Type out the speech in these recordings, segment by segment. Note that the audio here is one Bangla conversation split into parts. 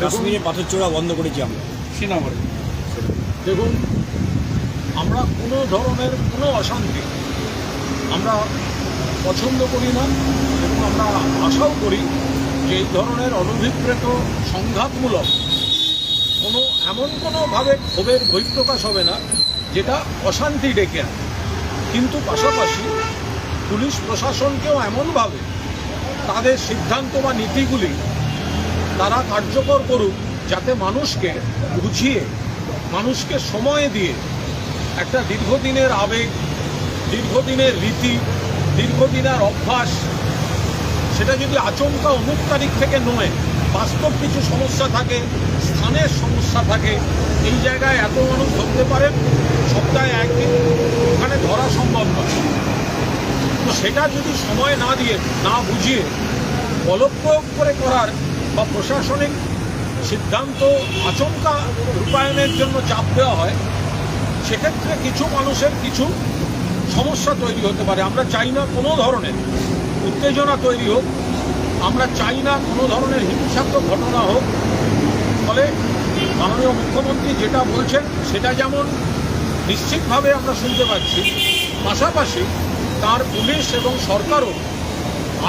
কাশ্মীরে পাথর ছোড়া বন্ধ করেছি আমরা শ্রীনগরে। দেখুন, আমরা কোনো ধরনের কোনো অশান্তি আমরা পছন্দ করি না এবং আমরা আশাও করি যে এই ধরনের অনভিপ্রেত সংঘাতমূলক কোনোভাবে ক্ষোভের বহিঃপ্রকাশ হবে না যেটা অশান্তি ডেকে আনে। কিন্তু পাশাপাশি পুলিশ প্রশাসনকেও এমনভাবে তাদের সিদ্ধান্ত বা নীতিগুলি তারা কার্যকর করুক যাতে মানুষকে বুঝিয়ে, মানুষকে সময় দিয়ে একটা দীর্ঘদিনের আবেগ, দীর্ঘদিনের রীতি, দীর্ঘদিনের অভ্যাস, সেটা যদি আচমকা অমুক তারিখ থেকে নয়, বাস্তব কিছু সমস্যা থাকে, স্থানের সমস্যা থাকে, এই জায়গায় এত মানুষ ধরতে পারেন, সপ্তাহে একদিন ওখানে ধরা সম্ভব নয়। তো সেটা যদি সময় না দিয়ে, না বুঝিয়ে বলপ্রয়োগ করে করার বা প্রশাসনিক সিদ্ধান্ত আচমকা রূপায়ণের জন্য চাপ দেওয়া হয়, সেক্ষেত্রে কিছু মানুষের কিছু সমস্যা তৈরি হতে পারে। আমরা চাই না কোনো ধরনের উত্তেজনা তৈরি হোক, আমরা চাই না কোনো ধরনের হিংসাত্মক ঘটনা হোক। ফলে মাননীয় মুখ্যমন্ত্রী যেটা বলছেন সেটা যেমন নিশ্চিতভাবে আমরা শুনতে পাচ্ছি, পাশাপাশি তার পুলিশ এবং সরকারও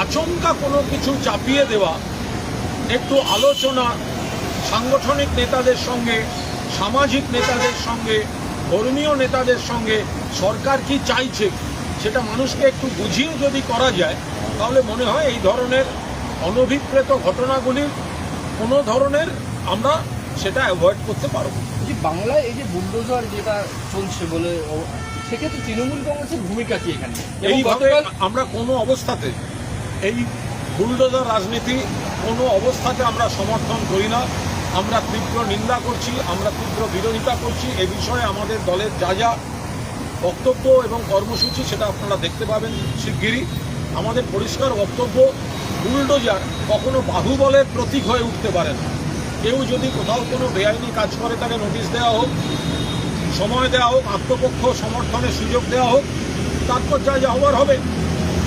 আচমকা কোনো কিছু চাপিয়ে দেওয়া, একটু আলোচনা সাংগঠনিক নেতাদের সঙ্গে, সামাজিক নেতাদের সঙ্গে, ধর্মীয় নেতাদের সঙ্গে সরকার কি চাইছে সেটা মানুষকে একটু বুঝিয়ে যদি করা যায়, তাহলে মনে হয় এই ধরনের অনভিপ্রেত ঘটনাগুলির কোনো ধরনের আমরা সেটা অ্যাভয়েড করতে পারব। যে বাংলায় এই যে বুলডোজার যেটা চলছে বলে, সেক্ষেত্রে তৃণমূল কংগ্রেসের ভূমিকা কি এখানে? এইভাবে আমরা কোনো অবস্থাতে এই বুলডোজার রাজনীতি কোনো অবস্থাতে আমরা সমর্থন করি না। আমরা তীব্র নিন্দা করছি, আমরা তীব্র বিরোধিতা করছি। এ বিষয়ে আমাদের দলের যা যা বক্তব্য এবং কর্মসূচি সেটা আপনারা দেখতে পাবেন শিগগিরই। আমাদের পরিষ্কার বক্তব্য, বুলডোজার কখনো বাহুবলের প্রতীক হয়ে উঠতে পারে না। কেউ যদি কোথাও কোনো বেআইনি কাজ করে তাকে নোটিশ দেওয়া হোক, সময় দেওয়া হোক, আত্মপক্ষ সমর্থনের সুযোগ দেওয়া হোক, তারপর যা যা হবার হবে।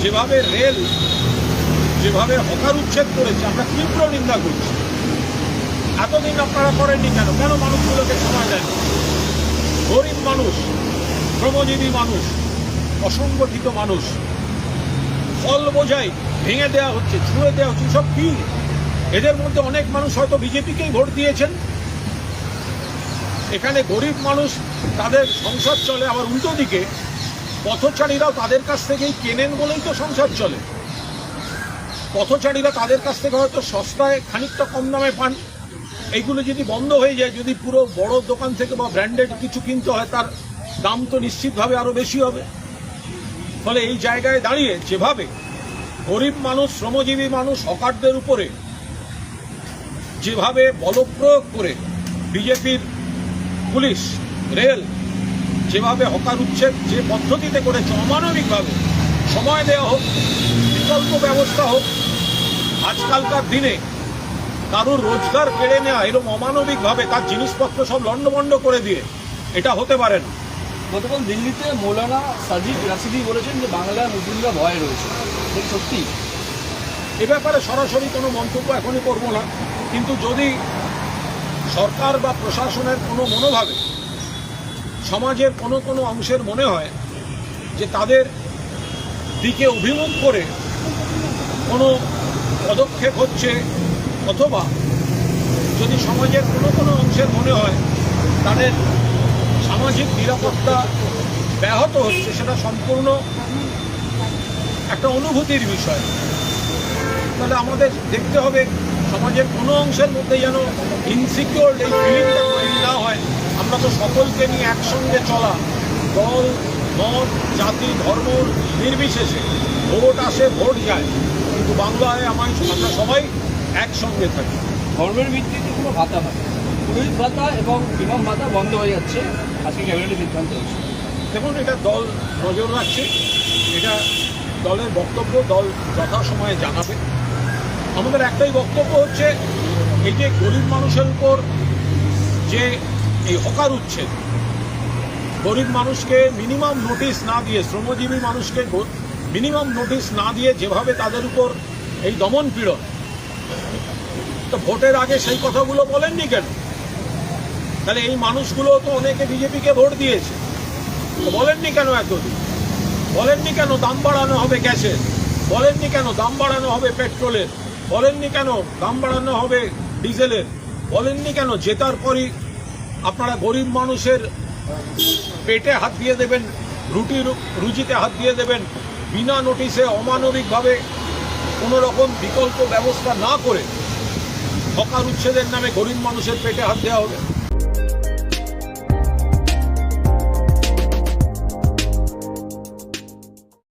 যেভাবে রেল যেভাবে হকার উচ্ছেদ করেছে আমরা তীব্র নিন্দা করছি। এতদিন আপনারা করেননি কেন? কেন মানুষগুলোকে সময় দেন? গরিব মানুষ, শ্রমজীবী মানুষ, অসংগঠিত মানুষ, ফল বোঝাই ভেঙে দেওয়া হচ্ছে, ছুঁড়ে দেওয়া হচ্ছে, সব কি? এদের মধ্যে অনেক মানুষ হয়তো বিজেপিকেই ভোট দিয়েছেন। এখানে গরিব মানুষ, তাদের সংসার চলে, আবার উল্টো দিকে পথচারীরাও তাদের কাছ থেকেই কেনেন বলেই তো সংসার চলে। পথচারীরা তাদের কাছ থেকে হয়তো সস্তায় খানিকটা কম দামে পান। এইগুলো যদি বন্ধ হয়ে যায়, যদি পুরো বড় দোকান থেকে বা ব্র্যান্ডেড কিছু কিনতে হয়, তার দাম তো নিশ্চিতভাবে আরও বেশি হবে। ফলে এই জায়গায় দাঁড়িয়ে যেভাবে গরিব মানুষ, শ্রমজীবী মানুষ, হকারদের উপরে যেভাবে বলপ্রয়োগ করে বিজেপির পুলিশ, রেল যেভাবে হকার উচ্ছেদ যে পদ্ধতিতে করেছে, অমানবিকভাবে সময় দেওয়া হোক, বিকল্প ব্যবস্থা হোক। আজকালকার দিনে কারুর রোজগার কেড়ে নেওয়া এরকম অমানবিকভাবে তার জিনিসপত্র সব লণ্ডভণ্ড করে দিয়ে, এটা হতে পারে না। গতকাল দিল্লিতে মৌলানা সাজিদ রাশিদি বলেছেন যে বাংলায় মুসলিমরা ভয়ে রয়েছে, সত্যি? এ ব্যাপারে সরাসরি কোনো মন্তব্য এখনই করব না, কিন্তু যদি সরকার বা প্রশাসনের কোনো মনোভাবে সমাজের কোনো অংশের মনে হয় যে তাদের দিকে অভিমুখ করে কোনো পদক্ষেপ হচ্ছে, অথবা যদি সমাজের কোনো অংশের মনে হয় তাদের সামাজিক নিরাপত্তা ব্যাহত হচ্ছে, সেটা সম্পূর্ণ একটা অনুভূতির বিষয়। তাহলে আমাদের দেখতে হবে সমাজের কোনো অংশের মধ্যে যেন ইনসিকিউর এই ফিলিংটা তৈরি না হয়। আমরা তো সকলকে নিয়ে একসঙ্গে চলা, দল মত জাতি ধর্ম নির্বিশেষে, ভোট আসে ভোট যায়, কিন্তু বাংলায় আমরা সবাই একসঙ্গে থাকি। ধর্মের ভিত্তিতে কোনো ভাতা হয়, পুরোহিত ভাতা এবং ইমাম ভাতা বন্ধ হয়ে যাচ্ছে, আজকে ক্যাবিনেটের সিদ্ধান্ত হচ্ছে। দেখুন, এটা দল নজর রাখছে, এটা দলের বক্তব্য, দল যথাসময়ে জানাবে। আমাদের একটাই বক্তব্য হচ্ছে, এই যে গরিব মানুষের উপর যে এই হকার উচ্ছেদ, গরিব মানুষকে মিনিমাম নোটিশ না দিয়ে, শ্রমজীবী মানুষকে মিনিমাম নোটিশ না দিয়ে যেভাবে তাদের উপর এই দমন পীড়ন, তো ভোটের আগে সেই কথাগুলো বলেননি কেন? তাহলে এই মানুষগুলো তো অনেকে বিজেপিকে ভোট দিয়েছে, তো বলেননি কেন এতদিন? বলেননি কেন দাম বাড়ানো হবে গ্যাসের? বলেননি কেন দাম বাড়ানো হবে পেট্রোলের? বলেননি কেন দাম বাড়ানো হবে ডিজেলের? বলেননি কেন জেতার পরই আপনারা গরিব মানুষের পেটে হাত দিয়ে দেবেন, রুজিতে হাত দিয়ে দেবেন, বিনা নোটিশে অমানবিকভাবে কোনো রকম বিকল্প ব্যবস্থা না করে হকার উচ্ছেদের নামে গরিব মানুষের পেটে হাত দেওয়া হবে?